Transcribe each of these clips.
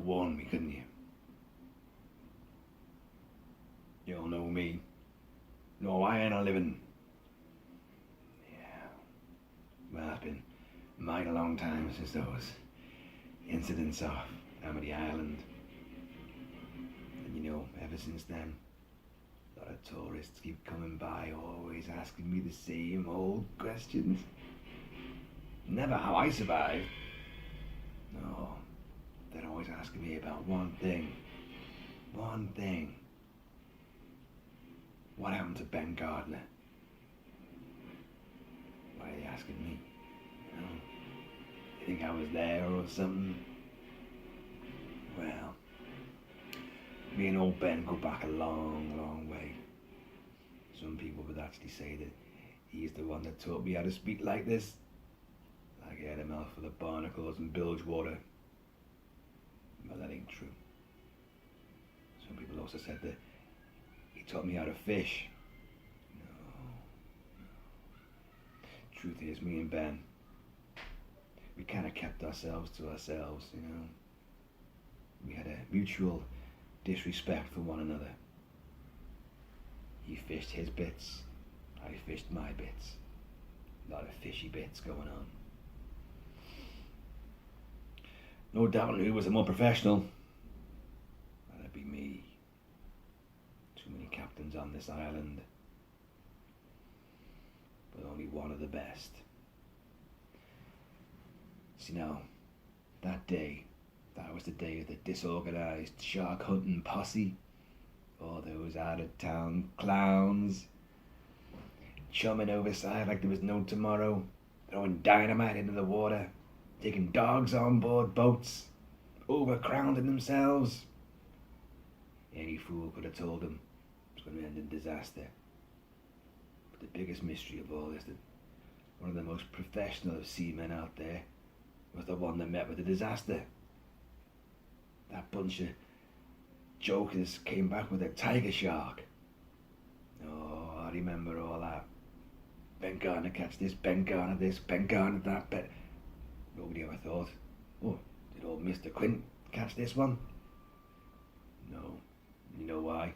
warned me, couldn't you? You all know me. No, I ain't a living. Yeah. Well, it's been mighty long time since those incidents off Amity Island. And you know, ever since then, a lot of tourists keep coming by, always asking me the same old questions. Never how I survived. No, they're always asking me about one thing. One thing. What happened to Ben Gardner? Why are they asking me? You know, you think I was there or something? Well, me and old Ben go back a long, long way. Some people would actually say that he's the one that taught me how to speak like this. Like I had a mouthful of barnacles and bilge water. Well, that ain't true. Some people also said that he taught me how to fish. No. Truth is, me and Ben, we kind of kept ourselves to ourselves, you know. We had a mutual disrespect for one another. He fished his bits, I fished my bits. A lot of fishy bits going on. No doubt who was the more professional. That'd be me. Too many captains on this island, but only one of the best. See now, that day, that was the day of the disorganized shark hunting posse. All those out of town clowns, chumming overside like there was no tomorrow, throwing dynamite into the water, taking dogs on board boats, overcrowding themselves. Any fool could have told them it was going to end in disaster. But the biggest mystery of all is that one of the most professional of seamen out there was the one that met with the disaster. That bunch of jokers came back with a tiger shark. Oh, I remember all that. Ben Gardner catch this, Ben Gardner this, Ben Gardner that, but nobody ever thought, oh, did old Mr. Quint catch this one? No. You know why?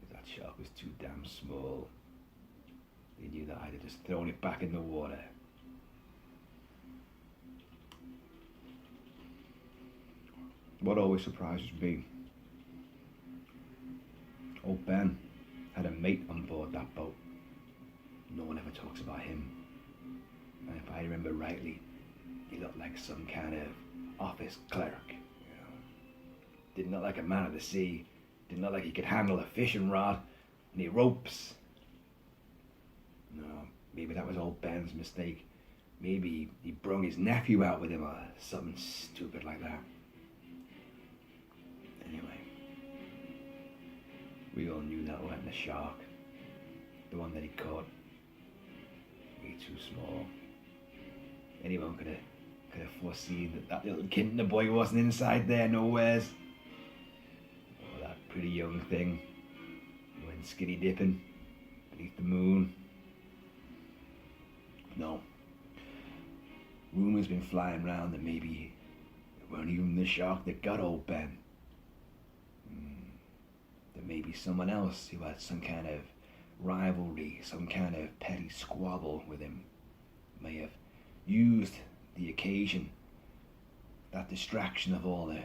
Because that shark was too damn small. They knew that I'd have just thrown it back in the water. What always surprises me, old Ben had a mate on board that boat. No one ever talks about him. And if I remember rightly, he looked like some kind of office clerk. You know. Didn't look like a man of the sea. Didn't look like he could handle a fishing rod, any ropes. No, maybe that was old Ben's mistake. Maybe he brung his nephew out with him or something stupid like that. Anyway, we all knew that wasn't a shark. The one that he caught, way too small. Anyone could have foreseen that little Quint boy wasn't inside there nowheres. Oh, that pretty young thing went skinny dipping beneath the moon. No. Rumours been flying around that maybe it weren't even the shark that got old Ben. There may be someone else who had some kind of rivalry, some kind of petty squabble with him. May have used the occasion, that distraction of all the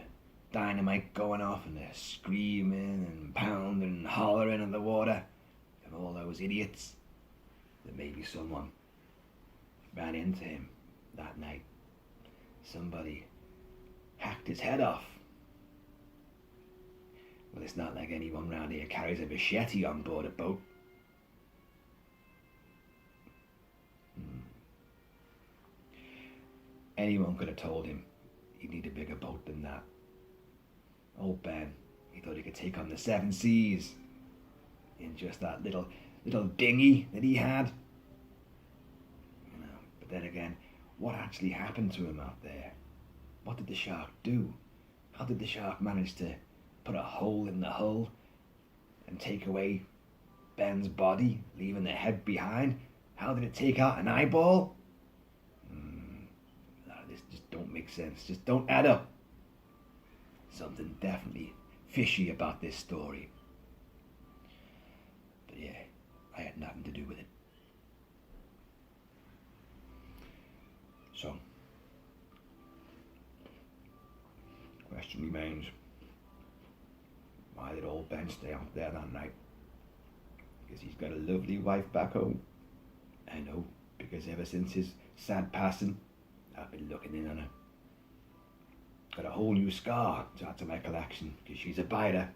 dynamite going off and the screaming and pounding and hollering in the water and all those idiots. That maybe someone ran into him that night. Somebody hacked his head off. Well, it's not like anyone round here carries a machete on board a boat. Anyone could have told him he'd need a bigger boat than that. Old Ben, he thought he could take on the 7 seas in just that little dinghy that he had. You know, but then again, what actually happened to him out there? What did the shark do? How did the shark manage to put a hole in the hull and take away Ben's body, leaving the head behind? How did it take out an eyeball? No, this just don't make sense. Just don't add up. something definitely fishy about this story. But yeah, I had nothing to do with it. So, question remains, why did old Ben stay out there that night? Because he's got a lovely wife back home. I know, because ever since his sad passing, I've been looking in on her. Got a whole new scar to add to my collection, because she's a biter.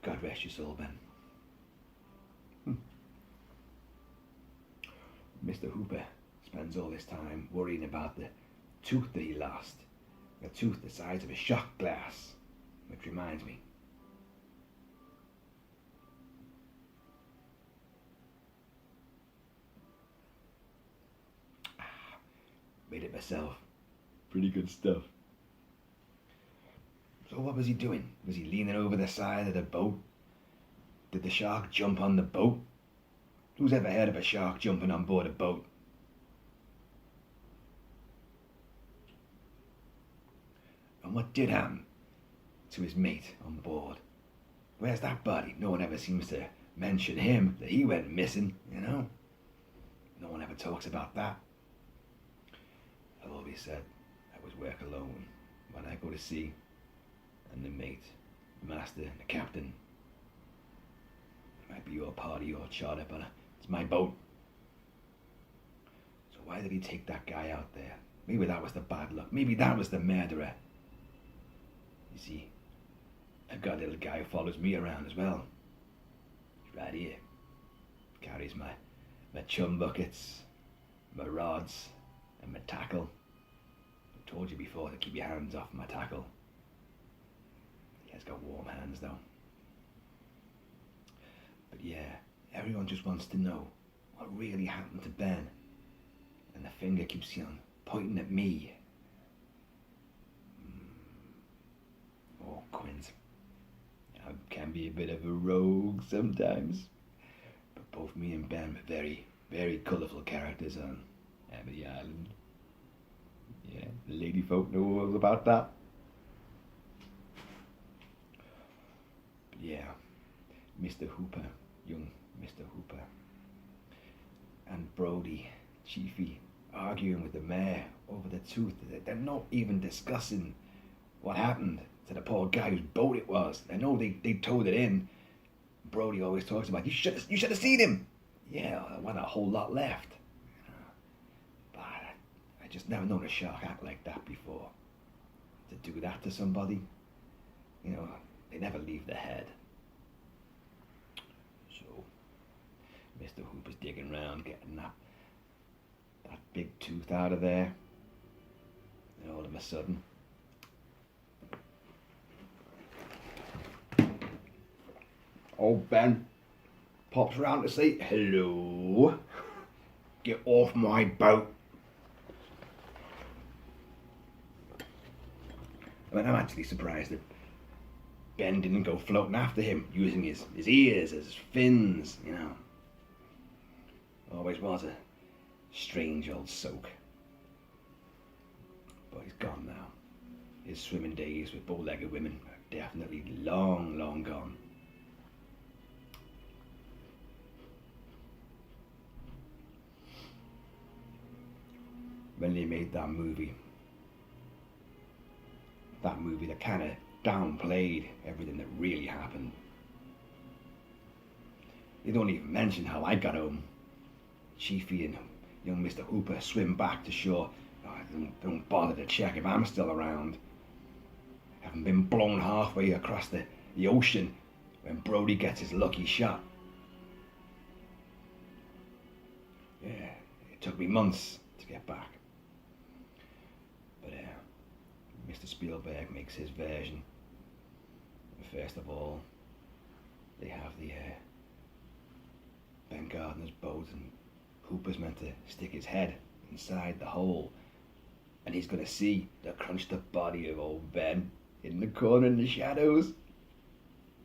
God rest your soul, Ben. Mr. Hooper spends all his time worrying about the tooth that he lost. A tooth the size of a shot glass. Which reminds me. Made it myself. Pretty good stuff. So what was he doing? Was he leaning over the side of the boat? Did the shark jump on the boat? Who's ever heard of a shark jumping on board a boat? And what did happen to his mate on board? Where's that body? No one ever seems to mention him, that he went missing, you know? No one ever talks about that. I've always said I was work alone when I go to sea, and the mate, the master, the captain. It might be your party or charter, but it's my boat. So why did he take that guy out there? Maybe that was the bad luck. Maybe that was the murderer. You see, I've got a little guy who follows me around as well. He's right here. Carries my chum buckets, my rods, and my tackle. I've told you before to keep your hands off my tackle. He has got warm hands though. But yeah, everyone just wants to know what really happened to Ben. And the finger keeps pointing at me. Oh, Quint. I can be a bit of a rogue sometimes. But both me and Ben were very, very colourful characters on Amity Island. Yeah, the lady folk know all about that. But yeah, Mr. Hooper, young Mr. Hooper, and Brody, Chiefy, arguing with the mayor over the tooth. They're not even discussing what happened to the poor guy whose boat it was. I know they towed it in. Brody always talks about, you should have seen him. Yeah, there wasn't a whole lot left. But I just never known a shark act like that before. To do that to somebody, you know, they never leave the head. So, Mr. Hooper's digging around, getting that big tooth out of there. And all of a sudden, old Ben pops round to say, hello, get off my boat. I mean, I'm actually surprised that Ben didn't go floating after him, using his ears as fins, you know. Always was a strange old soak. But he's gone now. His swimming days with bow-legged women are definitely long, long gone. When they made that movie that kind of downplayed everything that really happened. They don't even mention how I got home. Chiefy and young Mr. Hooper swim back to shore. Oh, don't bother to check if I'm still around. Haven't been blown halfway across the ocean when Brody gets his lucky shot. Yeah, it took me months to get back. But Mr. Spielberg makes his version. First of all, they have the Ben Gardner's boat, and Hooper's meant to stick his head inside the hole, and he's going to see the crunched up body of old Ben in the corner in the shadows,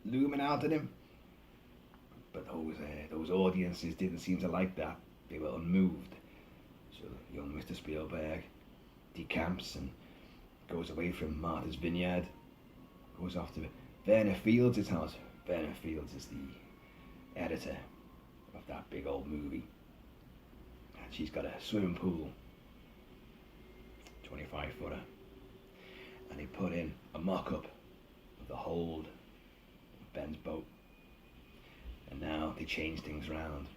looming out at him. But those audiences didn't seem to like that. They were unmoved. So young Mr. Spielberg decamps and goes away from Martha's Vineyard, goes off to Verna Fields' house. Verna Fields is the editor of that big old movie. And she's got a swimming pool, 25-footer. And they put in a mock-up of the hold of Ben's boat. And now they change things around.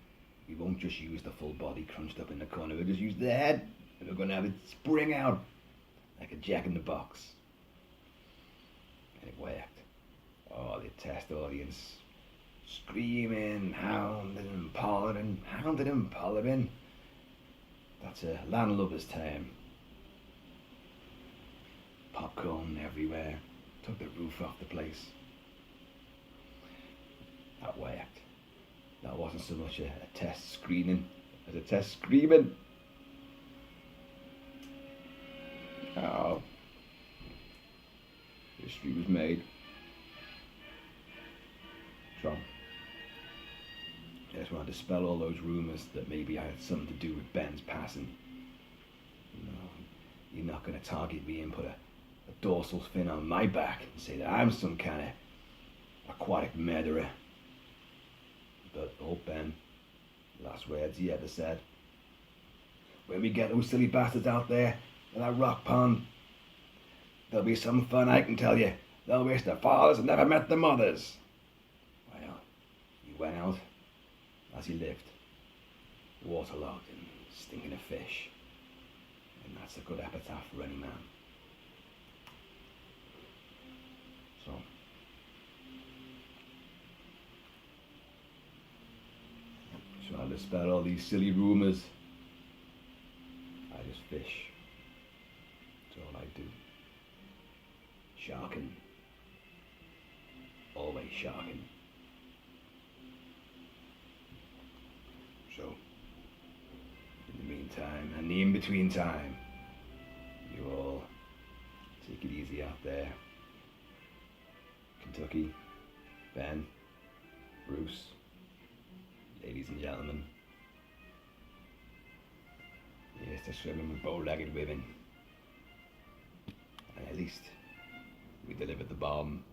We won't just use the full body crunched up in the corner, we'll just use the head. And we're going to have it spring out like a jack-in-the-box. And it worked. Oh, the test audience screaming, hounding and hollering. That's a landlubber's term. Popcorn everywhere. Took the roof off the place. That worked. That wasn't so much a test screening as a test screaming. Oh. History was made. So, I just wanted to dispel all those rumours that maybe I had something to do with Ben's passing. You know, you're not going to target me and put a dorsal fin on my back and say that I'm some kind of aquatic murderer. But old Ben, last words he ever said, when we get those silly bastards out there in that rock pond, there'll be some fun, I can tell you. They'll wish their fathers had never met their mothers. Well, he went out as he lived, waterlogged and stinking of fish. And that's a good epitaph for any man. So I'll dispel all these silly rumours. I just fish. That's all I do. Sharking. Always sharking. So, in the meantime, and the in-between time, you all take it easy out there. Kentucky, Ben, Bruce, ladies and gentlemen, here's to swimming with bow-legged women. And at least we delivered the bomb.